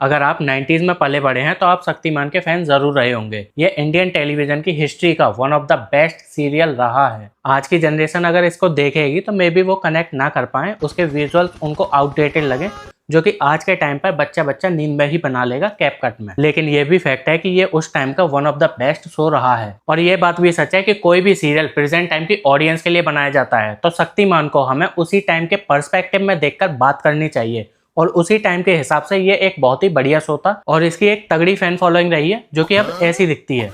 अगर आप 90s में पले बड़े हैं तो आप शक्तिमान के फैन जरूर रहे होंगे। ये इंडियन टेलीविजन की हिस्ट्री का one of the best serial रहा है। आज की जनरेशन अगर इसको देखेगी तो मे बी वो कनेक्ट ना कर पाए, उसके विजुअल्स उनको आउटडेटेड लगे, जो कि आज के टाइम पर बच्चा नींद में ही बना लेगा कैपकट में। लेकिन ये भी फैक्ट है कि ये उस टाइम का one of the best show रहा है। और ये बात भी सच है कि कोई भी सीरियल प्रेजेंट टाइम की ऑडियंस के लिए बनाया जाता है तो शक्तिमान को हमें उसी टाइम के पर्सपेक्टिव में देखकर बात करनी चाहिए, और उसी टाइम के हिसाब से ये एक बहुत ही बढ़िया शो था और इसकी एक तगड़ी फैन फॉलोइंग रही है, जो कि अब ऐसी दिखती है।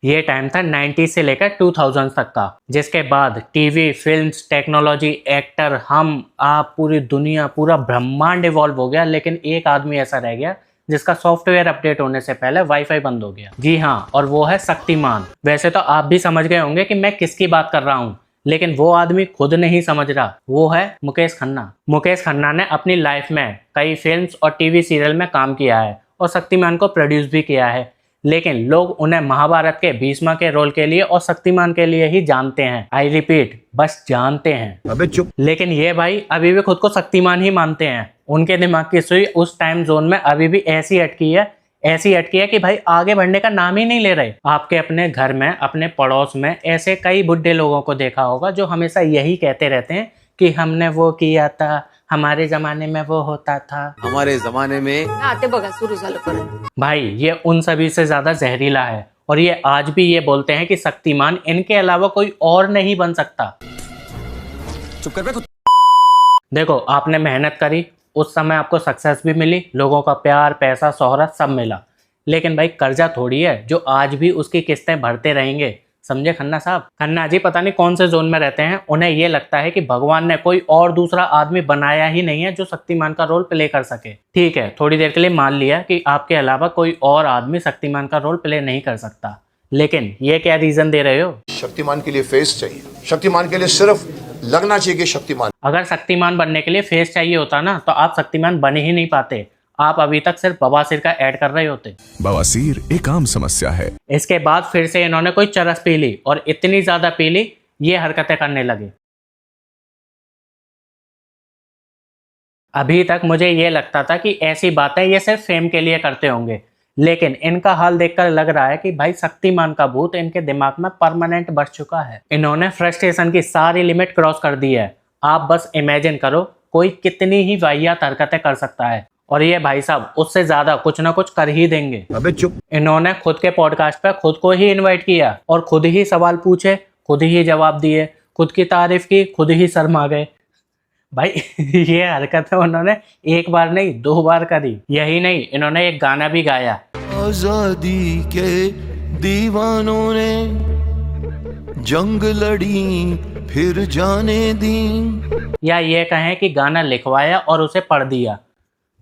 ये टाइम था 90s से लेकर 2000 तक का, जिसके बाद टीवी, फिल्म्स, टेक्नोलॉजी, एक्टर, हम, आप, पूरी दुनिया, पूरा ब्रह्मांड इवॉल्व हो गया। लेकिन एक आदमी ऐसा रह गया जिसका सॉफ्टवेयर अपडेट होने से पहले वाईफाई बंद हो गया। जी हाँ, और वो है शक्तिमान। वैसे तो आप भी समझ गए होंगे कि मैं किसकी बात कर रहा हूँ, लेकिन वो आदमी खुद नहीं समझ रहा। वो है मुकेश खन्ना। मुकेश खन्ना ने अपनी लाइफ में कई फिल्म्स और टीवी सीरियल में काम किया है और शक्तिमान को प्रोड्यूस भी किया है, लेकिन लोग उन्हें महाभारत के भीष्म के रोल के लिए और शक्तिमान के लिए ही जानते हैं। आई रिपीट, बस जानते हैं। अबे चुप। लेकिन ये भाई अभी भी खुद को शक्तिमान ही मानते हैं। उनके दिमाग की सुई उस टाइम जोन में अभी भी ऐसी अटकी है कि भाई आगे बढ़ने का नाम ही नहीं ले रहे। आपके अपने घर में, अपने पड़ोस में ऐसे कई बुढ़े लोगों को देखा होगा जो हमेशा यही कहते रहते हैं कि हमने वो किया था, हमारे जमाने में वो होता था, हमारे जमाने में आते बघा सुरू झालं परत। भाई ये उन सभी से ज्यादा जहरीला है। और ये आज भी ये बोलते हैं कि शक्तिमान इनके अलावा कोई और नहीं बन सकता। चुप कर बे। देखो, आपने मेहनत करी, उस समय आपको सक्सेस भी मिली, लोगों का प्यार, पैसा, शोहरत सब मिला, लेकिन भाई कर्जा थोड़ी है जो आज भी उसकी किस्तें भरते रहेंगे। समझे खन्ना साहब? खन्ना जी पता नहीं कौन से जोन में रहते हैं। उन्हें ये लगता है कि भगवान ने कोई और दूसरा आदमी बनाया ही नहीं है जो शक्तिमान का रोल प्ले कर सके। ठीक है, थोड़ी देर के लिए मान लिया कि आपके अलावा कोई और आदमी शक्तिमान का रोल प्ले नहीं कर सकता, लेकिन ये क्या रीजन दे रहे हो? शक्तिमान के लिए फेस चाहिए, शक्तिमान के लिए सिर्फ लगना चाहिए कि शक्तिमान। अगर शक्तिमान बनने के लिए फेस चाहिए होता ना तो आप शक्तिमान बन ही नहीं पाते। आप अभी तक सिर्फ बवासीर का ऐड कर रहे होते। बवासीर एक आम समस्या है। इसके बाद फिर से इन्होंने कोई चरस पी ली और इतनी ज्यादा पी ली ये हरकतें करने लगे। अभी तक मुझे ये लगता था कि ऐसी बातें ये सिर्फ फेम के लिए करते होंगे, लेकिन इनका हाल देखकर लग रहा है कि भाई शक्तिमान का भूत इनके दिमाग में परमानेंट बस चुका है। इन्होंने फ्रस्ट्रेशन की सारी लिमिट क्रॉस कर दी है। आप बस इमेजिन करो कोई कितनी ही वाहियात हरकतें कर सकता है, और ये भाई साहब उससे ज्यादा कुछ ना कुछ कर ही देंगे। अबे चुप। इन्होंने खुद के पॉडकास्ट पर खुद को ही इनवाइट किया और खुद ही सवाल पूछे, खुद ही जवाब दिए, खुद की तारीफ की, खुद ही शर्मा गए। भाई ये हरकतें उन्होंने एक बार नहीं 2 बार करी। यही नहीं, इन्होंने एक गाना भी गाया। आजादी के दीवानों ने जंग लड़ी फिर जाने दी, या ये कहें कि गाना लिखवाया और उसे पढ़ दिया,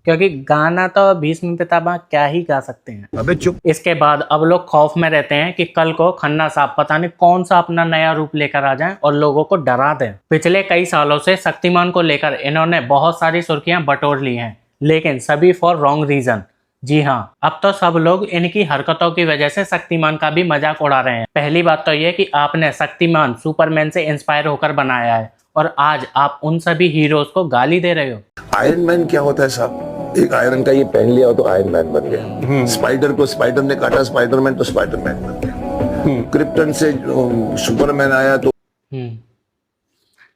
क्योंकि गाना तो भीष्म पितामह क्या ही गा सकते हैं। अबे चुप। इसके बाद अब लोग खौफ में रहते हैं कि कल को खन्ना साहब पता नहीं कौन सा अपना नया रूप लेकर आ जाएं और लोगों को डरा दें। पिछले कई सालों से शक्तिमान को लेकर इन्होंने बहुत सारी सुर्खियां बटोर ली हैं, लेकिन सभी फॉर रॉन्ग रीजन। जी हाँ, अब तो सब लोग इनकी हरकतों की वजह से शक्तिमान का भी मजाक उड़ा रहे हैं। पहली बात तो ये कि आपने शक्तिमान सुपरमैन से इंस्पायर होकर बनाया है और आज आप उन सभी हीरोज को गाली दे रहे हो। आयरन मैन क्या होता है साहब? एक आयरन का ये पहन लिया तो आयरन मैन बन गया। स्पाइडर को स्पाइडर ने काटा, स्पाइडरमैन तो स्पाइडरमैन बन गया। क्रिप्टन से सुपरमैन आया तो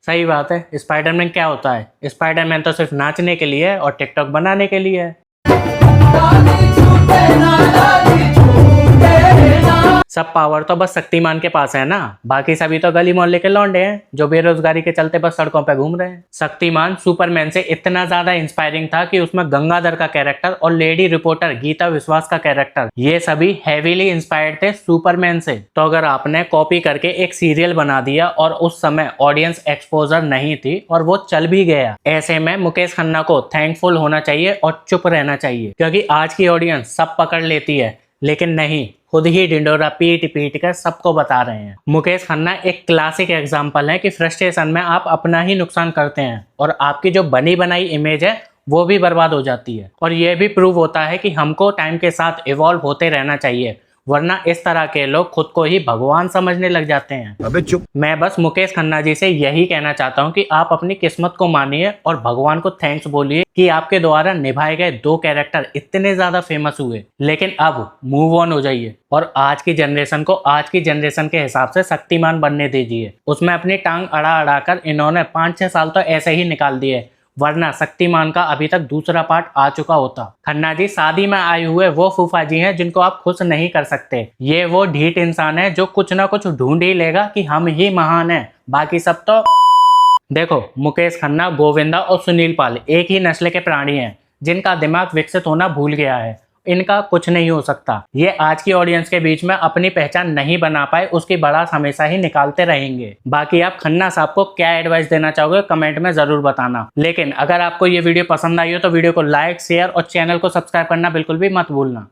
सही बात है। स्पाइडरमैन क्या होता है? स्पाइडरमैन तो सिर्फ नाचने के लिए है और टिकटॉक बनाने के लिए है। सब पावर तो बस शक्तिमान के पास है ना, बाकी सभी तो गली मोहल्ले के लौंडे हैं जो बेरोजगारी के चलते बस सड़कों पे घूम रहे हैं। शक्तिमान सुपरमैन से इतना ज्यादा इंस्पायरिंग था कि उसमें गंगाधर का कैरेक्टर और लेडी रिपोर्टर गीता विश्वास का कैरेक्टर, ये सभी हेवीली इंस्पायर्ड थे सुपरमैन से। तो अगर आपने कॉपी करके एक सीरियल बना दिया और उस समय ऑडियंस एक्सपोजर नहीं थी और वो चल भी गया, ऐसे में मुकेश खन्ना को थैंकफुल होना चाहिए और चुप रहना चाहिए, क्योंकि आज की ऑडियंस सब पकड़ लेती है, लेकिन नहीं, खुद ही डिंडोरा पीट कर सबको बता रहे हैं। मुकेश खन्ना एक क्लासिक एग्जांपल है कि फ्रस्ट्रेशन में आप अपना ही नुकसान करते हैं और आपकी जो बनी बनाई इमेज है वो भी बर्बाद हो जाती है। और ये भी प्रूव होता है कि हमको टाइम के साथ इवॉल्व होते रहना चाहिए, वरना इस तरह के लोग खुद को ही भगवान समझने लग जाते हैं। अबे चुप। मैं बस मुकेश खन्ना जी से यही कहना चाहता हूँ कि आप अपनी किस्मत को मानिए और भगवान को थैंक्स बोलिए कि आपके द्वारा निभाए गए 2 कैरेक्टर इतने ज्यादा फेमस हुए। लेकिन अब मूव ऑन हो जाइए और आज की जनरेशन को आज की जनरेशन के हिसाब से शक्तिमान बनने दीजिए। उसमें अपनी टांग अड़ा अड़ा कर इन्होंने 5-6 साल तो ऐसे ही निकाल दिए, वरना शक्तिमान का अभी तक दूसरा पार्ट आ चुका होता। खन्ना जी शादी में आए हुए वो फूफा जी हैं जिनको आप खुश नहीं कर सकते। ये वो ढीठ इंसान है जो कुछ ना कुछ ढूंढ ही लेगा कि हम ही महान हैं, बाकी सब तो। देखो, मुकेश खन्ना, गोविंदा और सुनील पाल एक ही नस्ल के प्राणी हैं जिनका दिमाग विकसित होना भूल गया है। इनका कुछ नहीं हो सकता। ये आज की ऑडियंस के बीच में अपनी पहचान नहीं बना पाए, उसकी भड़ास हमेशा ही निकालते रहेंगे। बाकी आप खन्ना साहब को क्या एडवाइस देना चाहोगे कमेंट में जरूर बताना। लेकिन अगर आपको ये वीडियो पसंद आई हो तो वीडियो को लाइक, शेयर और चैनल को सब्सक्राइब करना बिल्कुल भी मत भूलना।